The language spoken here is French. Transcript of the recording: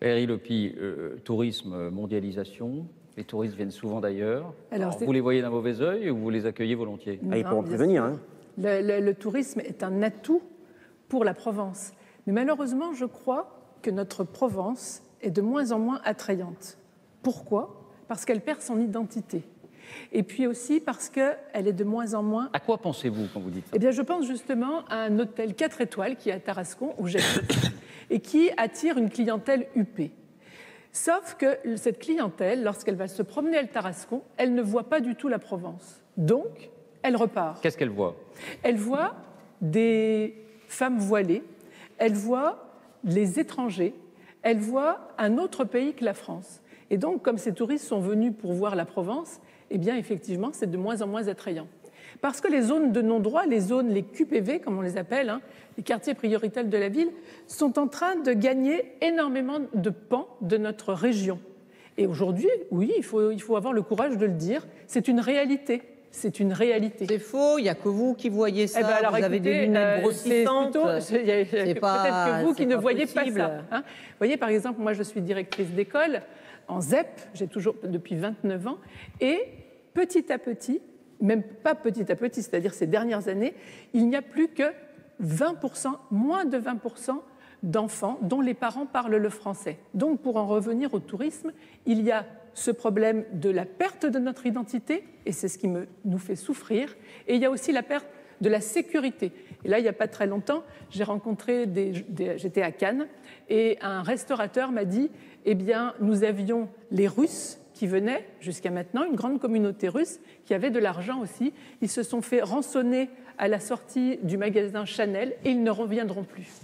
Valérie Lopi, tourisme, mondialisation, les touristes viennent souvent d'ailleurs. Alors, vous les voyez d'un mauvais œil ou vous les accueillez volontiers? Il faut en prévenir. Hein. Le tourisme est un atout pour la Provence. Mais malheureusement, je crois que notre Provence est de moins en moins attrayante. Pourquoi? Parce qu'elle perd son identité. Et puis aussi parce qu'elle est de moins en moins... À quoi pensez-vous quand vous dites ça? Eh bien, je pense justement à un hôtel 4 étoiles qui est à Tarascon, où j'habite, et qui attire une clientèle huppée. Sauf que cette clientèle, lorsqu'elle va se promener à Tarascon, elle ne voit pas du tout la Provence. Donc, elle repart. Qu'est-ce qu'elle voit? Elle voit des femmes voilées, elle voit les étrangers, elle voit un autre pays que la France. Et donc, comme ces touristes sont venus pour voir la Provence, eh bien, effectivement, c'est de moins en moins attrayant. Parce que les zones de non-droit, les QPV, comme on les appelle, hein, les quartiers prioritaires de la ville, sont en train de gagner énormément de pans de notre région. Et aujourd'hui, oui, il faut avoir le courage de le dire, c'est une réalité. C'est une réalité. C'est faux, il n'y a que vous qui voyez ça, alors, vous avez des lunettes grossissantes. Peut-être que vous qui ne voyez pas ça. Hein. Vous voyez, par exemple, moi je suis directrice d'école en ZEP, j'ai toujours depuis 29 ans, et petit à petit, même pas petit à petit, c'est-à-dire ces dernières années, il n'y a plus que 20%, moins de 20% d'enfants dont les parents parlent le français. Donc pour en revenir au tourisme, il y a ce problème de la perte de notre identité, et c'est ce qui nous fait souffrir, et il y a aussi la perte de la sécurité. Et là, il n'y a pas très longtemps, j'ai rencontré j'étais à Cannes, et un restaurateur m'a dit, eh bien, nous avions les Russes qui venaient jusqu'à maintenant, une grande communauté russe, qui avait de l'argent aussi. Ils se sont fait rançonner à la sortie du magasin Chanel, et ils ne reviendront plus.